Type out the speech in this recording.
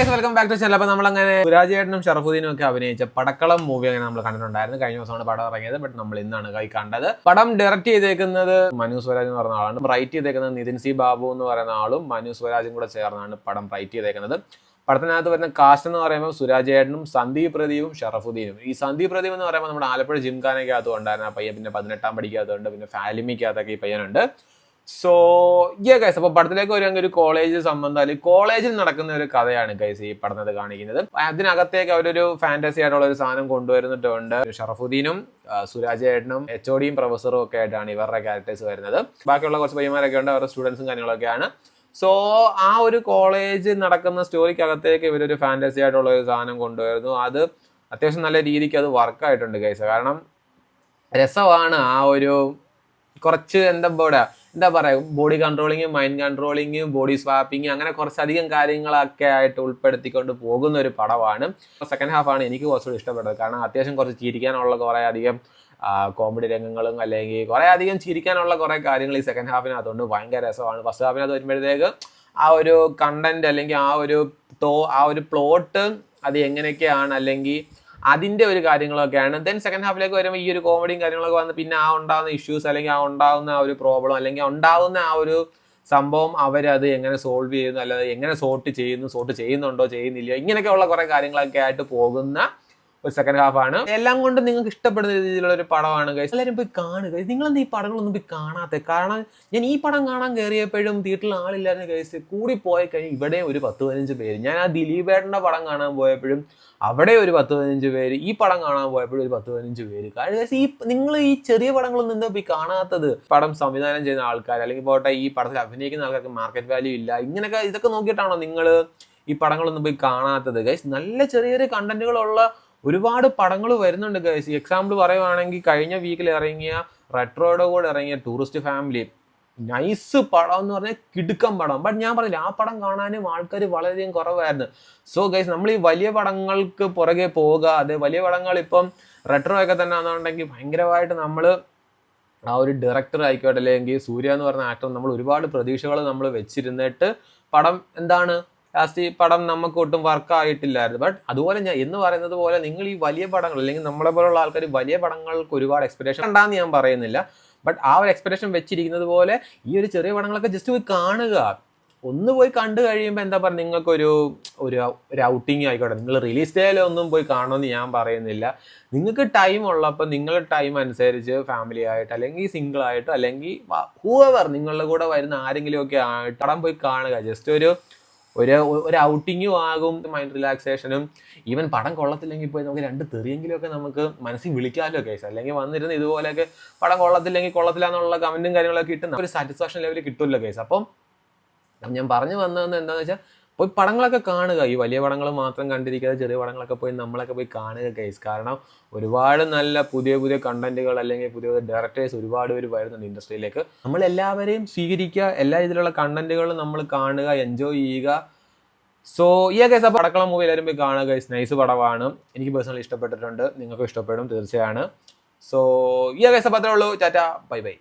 Guys welcome back to channel. അപ്പോൾ നമ്മളങ്ങനെ സുരാജ് ചേട്ടനും ഷറഫുദ്ദീനും ഒക്കെ അഭിനയിച്ച പടക്കളം മൂവി അങ്ങനെ നമ്മൾ കണ്ടിട്ടുണ്ടായിരുന്നു. കഴിഞ്ഞ ദിവസമാണ് പടം ഇറങ്ങിയത്. ബട്ട് നമ്മൾ ഇന്നാണ് കണ്ടത്. പടം ഡയറക്റ്റ് ചെയ്തേക്കുന്നത് മനു സ്വരാജ് എന്ന് പറയുന്ന ആളാണ്. റൈറ്റ് ചെയ്തേക്കുന്നത് നിതിൻ സി ബാബു എന്ന് പറയുന്ന ആളും മനു സ്വരാജും കൂടെ ചേർന്നാണ് പടം റൈറ്റ് ചെയ്തേക്കുന്നത്. പടത്തിനകത്ത് വരുന്ന കാസ്റ്റ് എന്ന് പറയുമ്പോൾ സുരാജ് ചേട്ടനും സന്ദീപ് പ്രദീപും ഷറഫുദ്ദീനും. ഈ സന്ദീപ് പ്രദീപ് എന്ന് പറയുമ്പോൾ നമ്മുടെ ആലപ്പുഴ ജിംഖാനയ്ക്കകത്തും ഉണ്ടായിരുന്ന പയ്യൻ, പിന്നെ 18ാം പഠിക്കാത്തതുണ്ട്, പിന്നെ ഫാലിമിക്കകത്തൊക്കെ ഈ പയ്യനുണ്ട്. സോ ഗൈസ്, അപ്പോൾ പടത്തിലേക്ക് ഒരു കോളേജ് സംബന്ധം അല്ലെങ്കിൽ കോളേജിൽ നടക്കുന്ന ഒരു കഥയാണ് ഗൈസ് ഈ പടത്തിൽ കാണിക്കുന്നത്. അതിനകത്തേക്ക് അവരൊരു ഫാന്റസി ആയിട്ടുള്ള ഒരു സാധനം കൊണ്ടുവരുന്നിട്ടുണ്ട്. ഷറഫുദ്ദീനും സുരാജ് ചേട്ടനും HODയും പ്രൊഫസറും ഒക്കെ ആയിട്ടാണ് ഇവരുടെ ക്യാരക്ടേഴ്സ് വരുന്നത്. ബാക്കിയുള്ള കുറച്ച് പയ്യന്മാരൊക്കെ ഉണ്ട്, അവരുടെ സ്റ്റുഡൻസും കാര്യങ്ങളൊക്കെയാണ്. സോ ആ ഒരു കോളേജ് നടക്കുന്ന സ്റ്റോറിക്കകത്തേക്ക് ഇവരൊരു ഫാന്റസി ആയിട്ടുള്ള ഒരു സാധനം കൊണ്ടുവരുന്നു. അത് അത്യാവശ്യം നല്ല രീതിക്ക് അത് വർക്കായിട്ടുണ്ട് ഗൈസ്. കാരണം രസമാണ്. ആ ഒരു കുറച്ച് എന്താ പറയുക, body controlling, mind controlling, body swapping, അങ്ങനെ കുറച്ചധികം കാര്യങ്ങളൊക്കെ ആയിട്ട് ഉൾപ്പെടുത്തിക്കൊണ്ട് പോകുന്ന ഒരു പടമാണ്. സെക്കൻഡ് ഹാഫാണ് എനിക്ക് കുറച്ചുകൂടി ഇഷ്ടപ്പെട്ടത്. കാരണം അത്യാവശ്യം കുറച്ച് ചിരിക്കാനുള്ള കുറേ അധികം കോമഡി രംഗങ്ങളും അല്ലെങ്കിൽ കുറേ അധികം ചിരിക്കാനുള്ള കുറേ കാര്യങ്ങൾ ഈ സെക്കൻഡ് ഹാഫിനകത്തുണ്ട്. ഭയങ്കര രസമാണ്. ഫസ്റ്റ് ഹാഫിനകത്ത് വരുമ്പോഴത്തേക്ക് ആ ഒരു കണ്ടന്റ് അല്ലെങ്കിൽ ആ ഒരു പ്ലോട്ട് അത് എങ്ങനെയൊക്കെയാണ് അല്ലെങ്കിൽ അതിൻ്റെ ഒരു കാര്യങ്ങളൊക്കെയാണ്. ദെൻ സെക്കൻഡ് ഹാഫിലേക്ക് വരുമ്പോൾ ഈ ഒരു കോമഡിയും കാര്യങ്ങളൊക്കെ വന്ന് പിന്നെ ഉണ്ടാകുന്ന ഇഷ്യൂസ് അല്ലെങ്കിൽ ഉണ്ടാകുന്ന ആ ഒരു പ്രോബ്ലം അല്ലെങ്കിൽ ഉണ്ടാകുന്ന ആ ഒരു സംഭവം അവരത് എങ്ങനെ സോൾവ് ചെയ്യുന്നു, അല്ലാതെ എങ്ങനെ സോർട്ട് ചെയ്യുന്നുണ്ടോ ചെയ്യുന്നില്ലയോ, ഇങ്ങനെയൊക്കെയുള്ള കുറേ കാര്യങ്ങളൊക്കെ ആയിട്ട് പോകുന്ന ഒരു സെക്കൻഡ് ഹാഫാണ്. എല്ലാം കൊണ്ട് നിങ്ങൾക്ക് ഇഷ്ടപ്പെടുന്ന രീതിയിലുള്ള ഒരു പടമാണ് ഗൈസ്. എല്ലാവരും പോയി കാണുക. നിങ്ങളെന്താ ഈ പടങ്ങളൊന്നും പോയി കാണാത്തത്? കാരണം ഞാൻ ഈ പടം കാണാൻ കയറിയപ്പോഴും തിയേറ്ററിൽ ആളില്ലായിരുന്നു ഗൈസ്. കൂടി പോയി കഴിഞ്ഞാൽ ഇവിടെ ഒരു 10-15 പേര്. ഞാൻ ആ ദിലീപേട്ടൻ്റെ പടം കാണാൻ പോയപ്പോഴും അവിടെ ഒരു 10-15 പേര്. ഈ പടം കാണാൻ പോയപ്പോഴും ഒരു 10-15 പേര്. കാരണം നിങ്ങൾ ഈ ചെറിയ പടങ്ങളൊന്നും എന്താ പോയി കാണാത്തത്? പടം സംവിധാനം ചെയ്യുന്ന ആൾക്കാർ അല്ലെങ്കിൽ പോട്ടെ ഈ പടത്തിൽ അഭിനയിക്കുന്ന ആൾക്കാർക്ക് മാർക്കറ്റ് വാല്യൂ ഇല്ല, ഇതൊക്കെ നോക്കിയിട്ടാണോ നിങ്ങൾ ഈ പടങ്ങളൊന്നും പോയി കാണാത്തത് ഗൈസ്? നല്ല ചെറിയ ചെറിയ കണ്ടന്റുകളുള്ള ഒരുപാട് പടങ്ങൾ വരുന്നുണ്ട് ഗൈസ്. എക്സാമ്പിൾ പറയുവാണെങ്കിൽ കഴിഞ്ഞ വീക്കിൽ ഇറങ്ങിയ റെട്രോയുടെ കൂടെ ഇറങ്ങിയ ടൂറിസ്റ്റ് ഫാമിലി, നൈസ് പടം എന്ന് പറഞ്ഞാൽ കിടുക്കം പടം. ബട്ട് ഞാൻ പറഞ്ഞില്ല, ആ പടം കാണാനും ആൾക്കാർ വളരെയധികം കുറവായിരുന്നു. സോ ഗൈസ്, നമ്മൾ ഈ വലിയ പടങ്ങൾക്ക് പുറകെ പോകാതെ, വലിയ പടങ്ങൾ ഇപ്പം റെട്രോ ഒക്കെ തന്നെ ആണെന്നുണ്ടെങ്കിൽ ഭയങ്കരമായിട്ട് നമ്മൾ ആ ഒരു ഡയറക്ടർ ആയിക്കോട്ടെ അല്ലെങ്കിൽ സൂര്യ എന്ന് പറഞ്ഞ ആക്ടർ നമ്മൾ ഒരുപാട് പ്രതീക്ഷകൾ നമ്മൾ വെച്ചിരുന്നിട്ട് പടം എന്താണ് ലാസ്റ്റ് ഈ പടം നമുക്ക് ഒട്ടും വർക്കായിട്ടില്ലായിരുന്നു. ബട്ട് അതുപോലെ ഞാൻ എന്ന് പറയുന്നത് പോലെ നിങ്ങൾ ഈ വലിയ പടങ്ങൾ അല്ലെങ്കിൽ നമ്മളെ പോലുള്ള ആൾക്കാർ വലിയ പടങ്ങൾക്ക് ഒരുപാട് എക്സ്പെക്ടേഷൻ ഉണ്ടാകുന്ന ഞാൻ പറയുന്നില്ല. ബട്ട് ആ ഒരു എക്സ്പെക്ടേഷൻ വെച്ചിരിക്കുന്നത് പോലെ ഈ ഒരു ചെറിയ പടങ്ങളൊക്കെ ജസ്റ്റ് പോയി കാണുക. ഒന്ന് പോയി കണ്ടു കഴിയുമ്പോൾ എന്താ പറയുക, നിങ്ങൾക്കൊരു ഔട്ടിങ് ആയിക്കോട്ടെ. നിങ്ങൾ റിലീസ് ഡേയിലൊന്നും പോയി കാണുമെന്ന് ഞാൻ പറയുന്നില്ല. നിങ്ങൾക്ക് ടൈം ഉള്ളപ്പോൾ നിങ്ങളുടെ ടൈം അനുസരിച്ച് ഫാമിലി ആയിട്ട് അല്ലെങ്കിൽ സിംഗിൾ ആയിട്ട് അല്ലെങ്കിൽ ഹൂവർ നിങ്ങളുടെ കൂടെ വരുന്ന ആരെങ്കിലും ഒക്കെ ആയിട്ട് പടം പോയി കാണുക. ജസ്റ്റ് ഒരു ഔട്ടിങ്ങും ആകും, മൈൻഡ് റിലാക്സേഷനും. ഈവൻ പടം കൊള്ളത്തില്ലെങ്കിൽ പോയി നമുക്ക് 2 തെറിയെങ്കിലും ഒക്കെ നമുക്ക് മനസ്സിൽ വിളിക്കാമല്ലോ കേസ്. അല്ലെങ്കിൽ വന്നിരുന്ന് ഇതുപോലെയൊക്കെ പടം കൊള്ളത്തില്ലെങ്കിൽ കൊള്ളത്തില്ല എന്നുള്ള കമന്റും കാര്യങ്ങളൊക്കെ ഇട്ട് ഒരു സാറ്റിസ്ഫാക്ഷൻ ലെവലിൽ കിട്ടുമല്ലോ കേസ്. അപ്പം ഞാൻ പറഞ്ഞു വന്നതെന്ന് എന്താണെന്ന് വെച്ചാൽ, പോയി പടങ്ങളൊക്കെ കാണുക. ഈ വലിയ പടങ്ങൾ മാത്രം കണ്ടിരിക്കാതെ ചെറിയ പടങ്ങളൊക്കെ പോയി നമ്മളൊക്കെ പോയി കാണുക കേസ്. കാരണം ഒരുപാട് നല്ല പുതിയ കണ്ടന്റുകൾ അല്ലെങ്കിൽ പുതിയ ഡയറക്ടേഴ്സ് ഒരുപാട് പേര് വരുന്നുണ്ട് ഇൻഡസ്ട്രിയിലേക്ക്. നമ്മൾ എല്ലാവരെയും സ്വീകരിക്കുക, എല്ലാ രീതിയിലുള്ള കണ്ടന്റുകളും നമ്മൾ കാണുക, എൻജോയ് ചെയ്യുക. സോ ഈ കേസ് അപ്പോൾ പടക്കളം മൂവി എല്ലാവരും പോയി കാണുക ഗൈസ്. നൈസ് പടമാണ്. എനിക്ക് പേഴ്സണലി ഇഷ്ടപ്പെട്ടിട്ടുണ്ട്, നിങ്ങൾക്കും ഇഷ്ടപ്പെടും തീർച്ചയാണ്. സോ ഈ കേസ് അപ്പോൾ അത്രേ ഉള്ളൂ. Tata, bye bye.